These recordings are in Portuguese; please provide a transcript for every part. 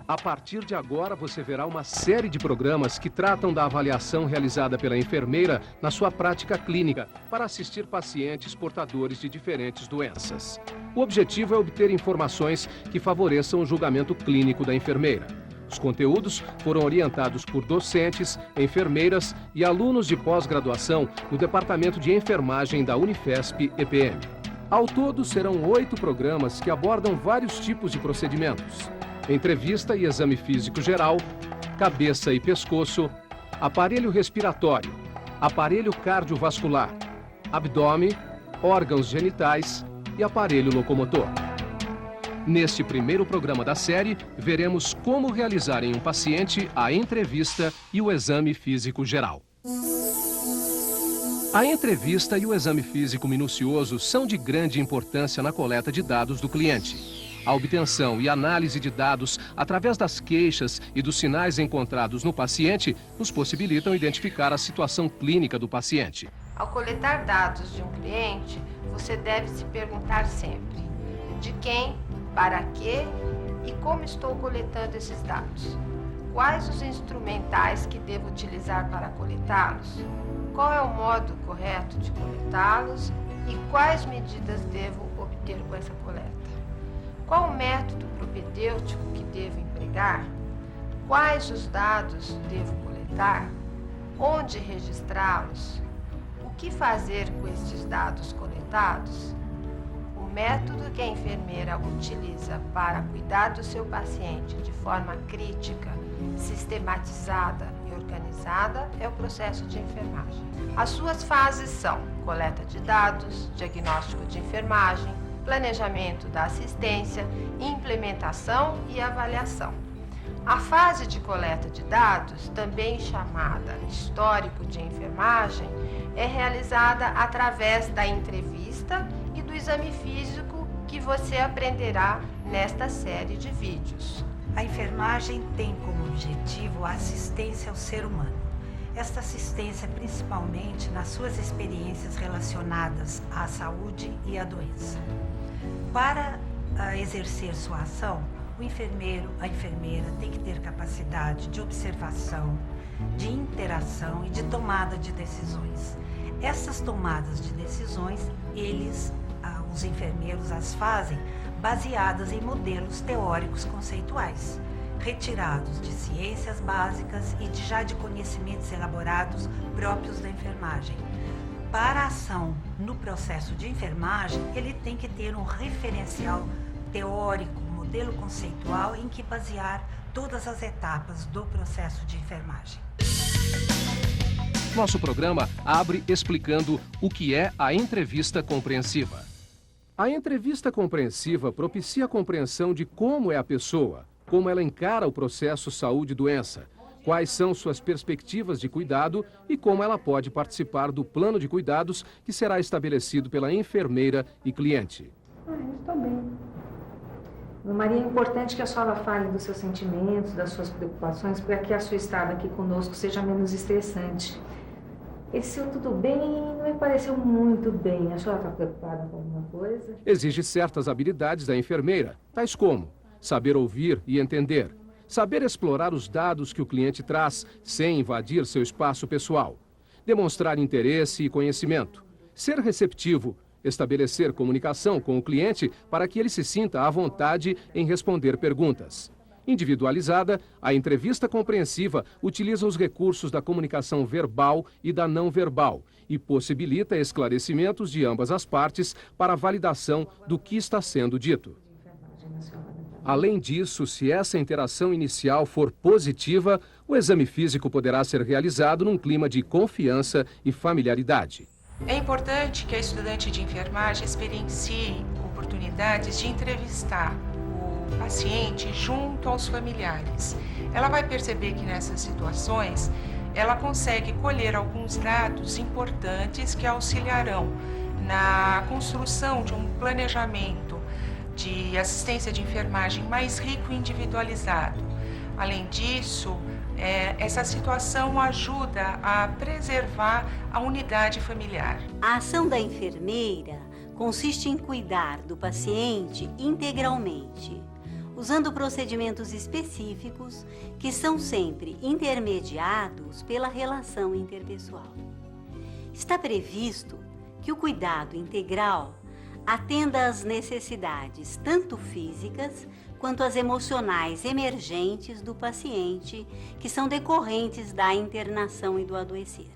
A partir de agora, você verá uma série de programas que tratam da avaliação realizada pela enfermeira na sua prática clínica para assistir pacientes portadores de diferentes doenças. O objetivo é obter informações que favoreçam o julgamento clínico da enfermeira. Os conteúdos foram orientados por docentes, enfermeiras e alunos de pós-graduação no Departamento de Enfermagem da Unifesp-EPM. Ao todo, serão 8 programas que abordam vários tipos de procedimentos: entrevista e exame físico geral, cabeça e pescoço, aparelho respiratório, aparelho cardiovascular, abdômen, órgãos genitais e aparelho locomotor. Neste primeiro programa da série, veremos como realizar em um paciente a entrevista e o exame físico geral. A entrevista e o exame físico minucioso são de grande importância na coleta de dados do cliente. A obtenção e análise de dados através das queixas e dos sinais encontrados no paciente nos possibilitam identificar a situação clínica do paciente. Ao coletar dados de um cliente, você deve se perguntar sempre: de quem, para quê e como estou coletando esses dados? Quais os instrumentais que devo utilizar para coletá-los? Qual é o modo correto de coletá-los e quais medidas devo obter com essa coleta? Qual o método propedêutico que devo empregar? Quais os dados devo coletar? Onde registrá-los? O que fazer com estes dados coletados? O método que a enfermeira utiliza para cuidar do seu paciente de forma crítica, sistematizada e organizada é o processo de enfermagem. As suas fases são coleta de dados, diagnóstico de enfermagem, planejamento da assistência, implementação e avaliação. A fase de coleta de dados, também chamada histórico de enfermagem, é realizada através da entrevista e do exame físico que você aprenderá nesta série de vídeos. A enfermagem tem como objetivo a assistência ao ser humano. Esta assistência principalmente nas suas experiências relacionadas à saúde e à doença. Para exercer sua ação, o enfermeiro, a enfermeira tem que ter capacidade de observação, de interação e de tomada de decisões. Essas tomadas de decisões, os enfermeiros as fazem baseadas em modelos teóricos conceituais, retirados de ciências básicas e já de conhecimentos elaborados próprios da enfermagem. Para a ação no processo de enfermagem, ele tem que ter um referencial teórico, modelo conceitual em que basear todas as etapas do processo de enfermagem. Nosso programa abre explicando o que é a entrevista compreensiva. A entrevista compreensiva propicia a compreensão de como é a pessoa, como ela encara o processo saúde-doença, quais são suas perspectivas de cuidado e como ela pode participar do plano de cuidados que será estabelecido pela enfermeira e cliente. Eu estou bem. Maria, é importante que a senhora fale dos seus sentimentos, das suas preocupações, para que a sua estada aqui conosco seja menos estressante. Esse seu tudo bem não me pareceu muito bem. A senhora está preocupada com alguma coisa? Exige certas habilidades da enfermeira, tais como saber ouvir e entender, saber explorar os dados que o cliente traz sem invadir seu espaço pessoal, demonstrar interesse e conhecimento, ser receptivo, estabelecer comunicação com o cliente para que ele se sinta à vontade em responder perguntas. Individualizada, a entrevista compreensiva utiliza os recursos da comunicação verbal e da não verbal e possibilita esclarecimentos de ambas as partes para a validação do que está sendo dito. Além disso, se essa interação inicial for positiva, o exame físico poderá ser realizado num clima de confiança e familiaridade. É importante que a estudante de enfermagem experiencie oportunidades de entrevistar o paciente junto aos familiares. Ela vai perceber que nessas situações ela consegue colher alguns dados importantes que auxiliarão na construção de um planejamento de assistência de enfermagem mais rico e individualizado. Além disso, essa situação ajuda a preservar a unidade familiar. A ação da enfermeira consiste em cuidar do paciente integralmente. usando procedimentos específicos que são sempre intermediados pela relação interpessoal. Está previsto que o cuidado integral atenda às necessidades tanto físicas quanto às emocionais emergentes do paciente, que são decorrentes da internação e do adoecer.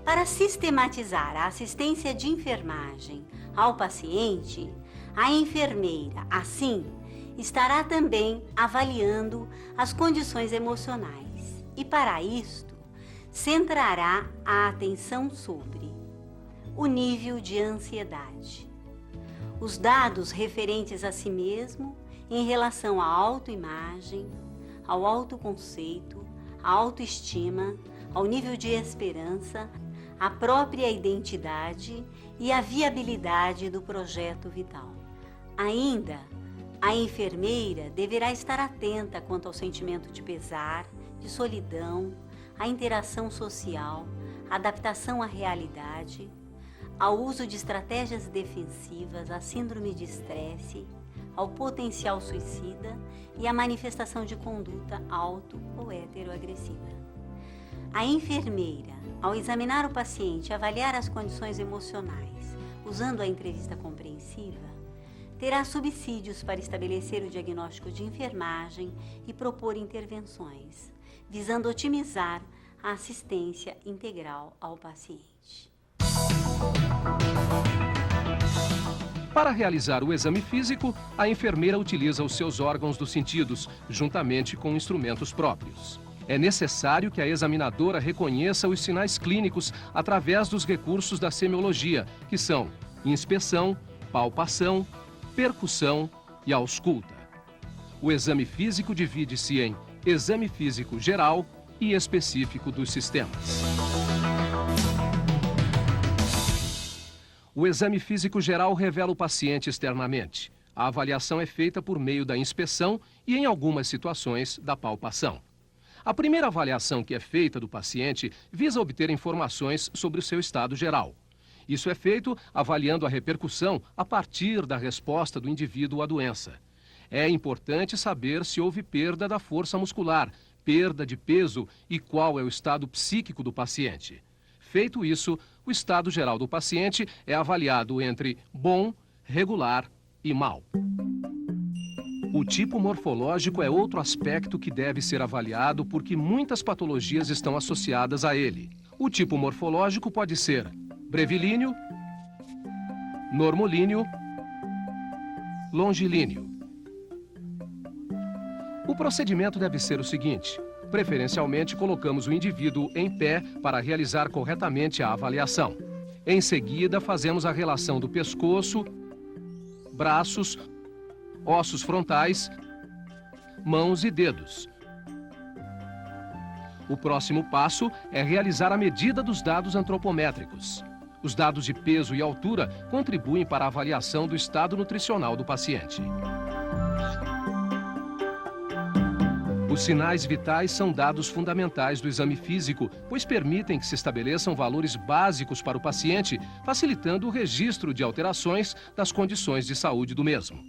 Para sistematizar a assistência de enfermagem ao paciente, a enfermeira, assim, estará também avaliando as condições emocionais e, para isto, centrará a atenção sobre o nível de ansiedade, os dados referentes a si mesmo em relação à autoimagem, ao autoconceito, à autoestima, ao nível de esperança, à própria identidade e à viabilidade do projeto vital. Ainda, a enfermeira deverá estar atenta quanto ao sentimento de pesar, de solidão, à interação social, à adaptação à realidade, ao uso de estratégias defensivas, à síndrome de estresse, ao potencial suicida e à manifestação de conduta auto- ou heteroagressiva. A enfermeira, ao examinar o paciente e avaliar as condições emocionais, usando a entrevista compreensiva, terá subsídios para estabelecer o diagnóstico de enfermagem e propor intervenções, visando otimizar a assistência integral ao paciente. Para realizar o exame físico, a enfermeira utiliza os seus órgãos dos sentidos, juntamente com instrumentos próprios. É necessário que a examinadora reconheça os sinais clínicos através dos recursos da semiologia, que são inspeção, palpação, percussão e ausculta. O exame físico divide-se em exame físico geral e específico dos sistemas. O exame físico geral revela o paciente externamente. A avaliação é feita por meio da inspeção e, em algumas situações, da palpação. A primeira avaliação que é feita do paciente visa obter informações sobre o seu estado geral. Isso é feito avaliando a repercussão a partir da resposta do indivíduo à doença. É importante saber se houve perda da força muscular, perda de peso e qual é o estado psíquico do paciente. Feito isso, o estado geral do paciente é avaliado entre bom, regular e mal. O tipo morfológico é outro aspecto que deve ser avaliado porque muitas patologias estão associadas a ele. O tipo morfológico pode ser brevilíneo, normolíneo, longilíneo. O procedimento deve ser o seguinte: preferencialmente colocamos o indivíduo em pé para realizar corretamente a avaliação. Em seguida, fazemos a relação do pescoço, braços, ossos frontais, mãos e dedos. O próximo passo é realizar a medida dos dados antropométricos. Os dados de peso e altura contribuem para a avaliação do estado nutricional do paciente. Os sinais vitais são dados fundamentais do exame físico, pois permitem que se estabeleçam valores básicos para o paciente, facilitando o registro de alterações das condições de saúde do mesmo.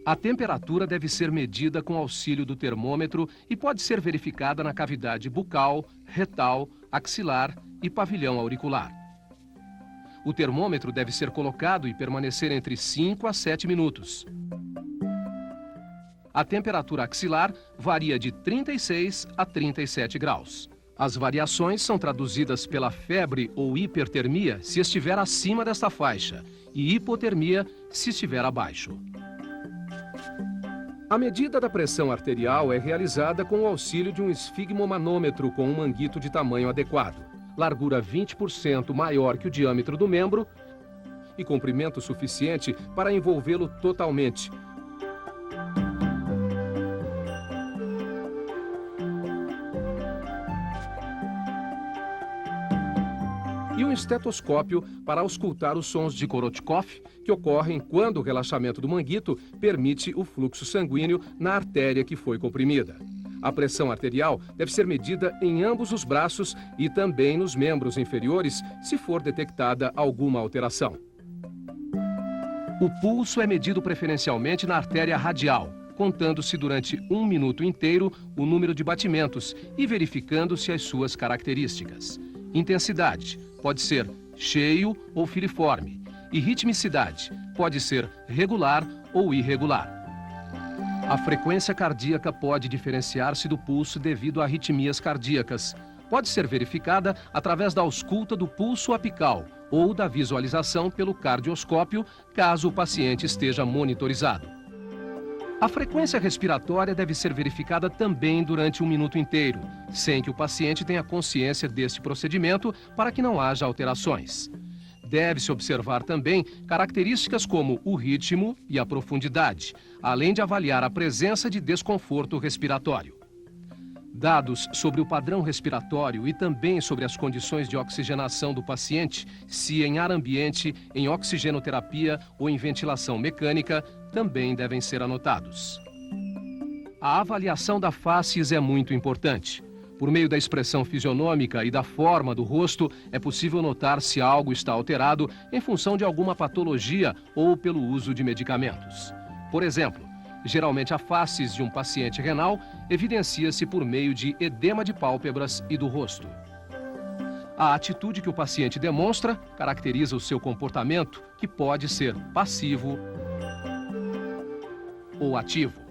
A temperatura deve ser medida com auxílio do termômetro e pode ser verificada na cavidade bucal, retal, axilar e pavilhão auricular. O termômetro deve ser colocado e permanecer entre 5 a 7 minutos. A temperatura axilar varia de 36 a 37 graus. As variações são traduzidas pela febre ou hipertermia se estiver acima desta faixa e hipotermia se estiver abaixo. A medida da pressão arterial é realizada com o auxílio de um esfigmomanômetro com um manguito de tamanho adequado, largura 20% maior que o diâmetro do membro e comprimento suficiente para envolvê-lo totalmente. E um estetoscópio para auscultar os sons de Korotchkov, que ocorrem quando o relaxamento do manguito permite o fluxo sanguíneo na artéria que foi comprimida. A pressão arterial deve ser medida em ambos os braços e também nos membros inferiores, se for detectada alguma alteração. O pulso é medido preferencialmente na artéria radial. contando-se durante 1 minuto inteiro o número de batimentos e verificando-se as suas características. Intensidade pode ser cheio ou filiforme, e ritmicidade pode ser regular ou irregular. A frequência cardíaca pode diferenciar-se do pulso devido a arritmias cardíacas. Pode ser verificada através da ausculta do pulso apical ou da visualização pelo cardioscópio, caso o paciente esteja monitorizado. A frequência respiratória deve ser verificada também durante 1 minuto inteiro, sem que o paciente tenha consciência deste procedimento para que não haja alterações. Deve-se observar também características como o ritmo e a profundidade, além de avaliar a presença de desconforto respiratório. Dados sobre o padrão respiratório e também sobre as condições de oxigenação do paciente, se em ar ambiente, em oxigenoterapia ou em ventilação mecânica, também devem ser anotados. A avaliação da facies é muito importante. Por meio da expressão fisionômica e da forma do rosto, é possível notar se algo está alterado em função de alguma patologia ou pelo uso de medicamentos. Por exemplo, geralmente a facies de um paciente renal evidencia-se por meio de edema de pálpebras e do rosto. A atitude que o paciente demonstra caracteriza o seu comportamento, que pode ser passivo ou ativo.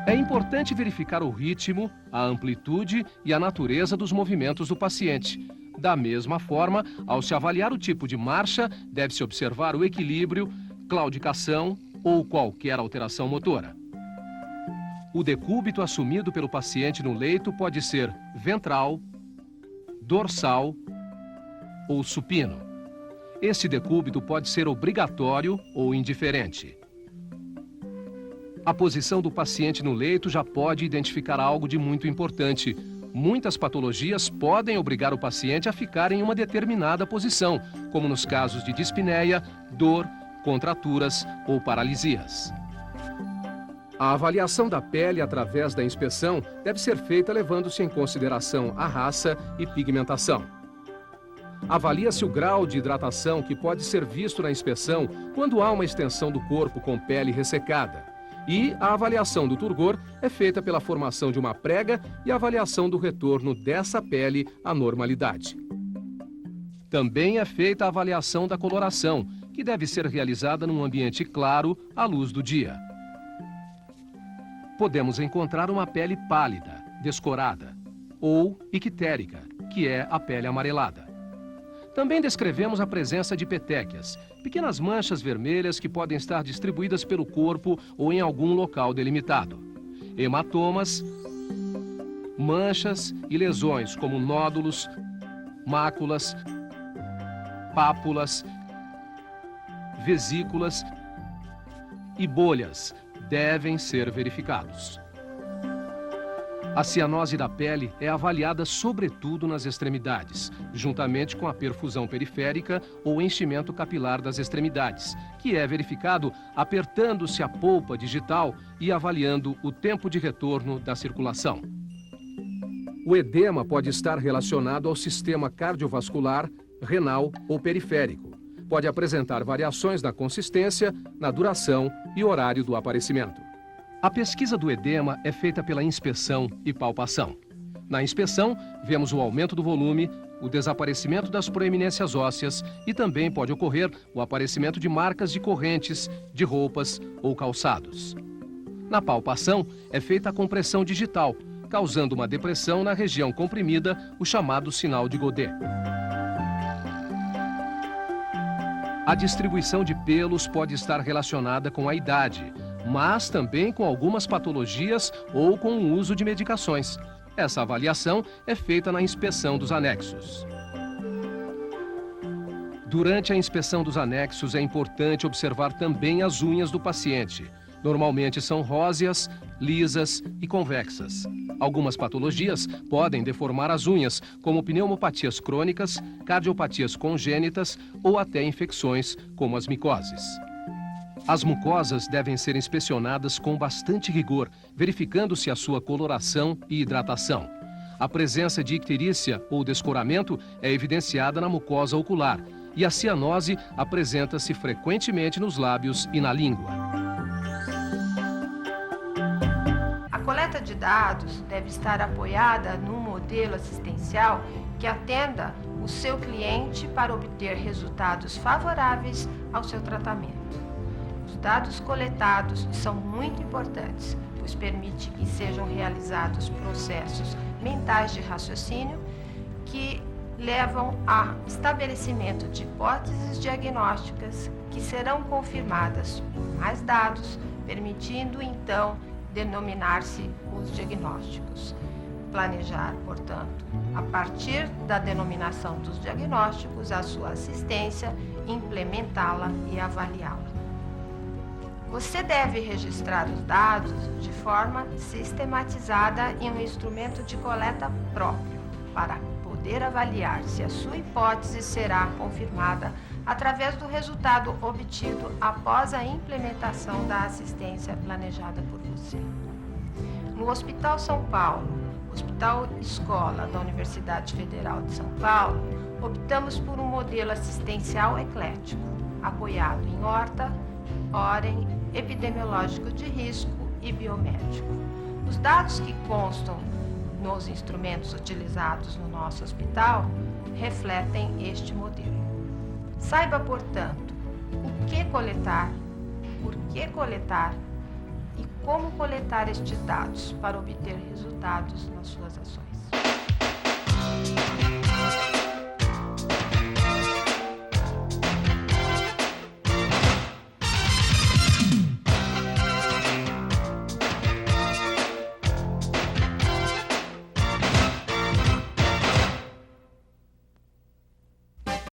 É importante verificar o ritmo, a amplitude e a natureza dos movimentos do paciente. Da mesma forma, ao se avaliar o tipo de marcha, deve-se observar o equilíbrio, claudicação ou qualquer alteração motora. O decúbito assumido pelo paciente no leito pode ser ventral, dorsal ou supino. Este decúbito pode ser obrigatório ou indiferente. A posição do paciente no leito já pode identificar algo de muito importante. Muitas patologias podem obrigar o paciente a ficar em uma determinada posição, como nos casos de dispneia, dor, contraturas ou paralisias. A avaliação da pele através da inspeção deve ser feita levando-se em consideração a raça e pigmentação. Avalia-se o grau de hidratação que pode ser visto na inspeção quando há uma extensão do corpo com pele ressecada. E a avaliação do turgor é feita pela formação de uma prega e a avaliação do retorno dessa pele à normalidade. Também é feita a avaliação da coloração, que deve ser realizada num ambiente claro, à luz do dia. Podemos encontrar uma pele pálida, descorada, ou ictérica, que é a pele amarelada. Também descrevemos a presença de petequias, pequenas manchas vermelhas que podem estar distribuídas pelo corpo ou em algum local delimitado. Hematomas, manchas e lesões como nódulos, máculas, pápulas, vesículas e bolhas devem ser verificados. A cianose da pele é avaliada sobretudo nas extremidades, juntamente com a perfusão periférica ou enchimento capilar das extremidades, que é verificado apertando-se a polpa digital e avaliando o tempo de retorno da circulação. O edema pode estar relacionado ao sistema cardiovascular, renal ou periférico. Pode apresentar variações na consistência, na duração e horário do aparecimento. A pesquisa do edema é feita pela inspeção e palpação. Na inspeção, vemos o aumento do volume, o desaparecimento das proeminências ósseas e também pode ocorrer o aparecimento de marcas de correntes, de roupas ou calçados. Na palpação, é feita a compressão digital, causando uma depressão na região comprimida, o chamado sinal de Godet. A distribuição de pelos pode estar relacionada com a idade, mas também com algumas patologias ou com o uso de medicações. Essa avaliação é feita na inspeção dos anexos. Durante a inspeção dos anexos, é importante observar também as unhas do paciente. Normalmente são róseas, lisas e convexas. Algumas patologias podem deformar as unhas, como pneumopatias crônicas, cardiopatias congênitas ou até infecções, como as micoses. As mucosas devem ser inspecionadas com bastante rigor, verificando-se a sua coloração e hidratação. A presença de icterícia ou descoramento é evidenciada na mucosa ocular e a cianose apresenta-se frequentemente nos lábios e na língua. de dados deve estar apoiada num modelo assistencial que atenda o seu cliente para obter resultados favoráveis ao seu tratamento. Os dados coletados são muito importantes, pois permite que sejam realizados processos mentais de raciocínio que levam a estabelecimento de hipóteses diagnósticas que serão confirmadas por mais dados, permitindo então denominar-se os diagnósticos. Planejar, portanto, a partir da denominação dos diagnósticos, a sua assistência, implementá-la e avaliá-la. Você deve registrar os dados de forma sistematizada em um instrumento de coleta próprio, para poder avaliar se a sua hipótese será confirmada através do resultado obtido após a implementação da assistência planejada por você. No Hospital São Paulo, Hospital Escola da Universidade Federal de São Paulo, optamos por um modelo assistencial eclético, apoiado em horta, ordem, epidemiológico de risco e biomédico. Os dados que constam nos instrumentos utilizados no nosso hospital refletem este modelo. Saiba, portanto, o que coletar, por que coletar e como coletar estes dados para obter resultados nas suas ações.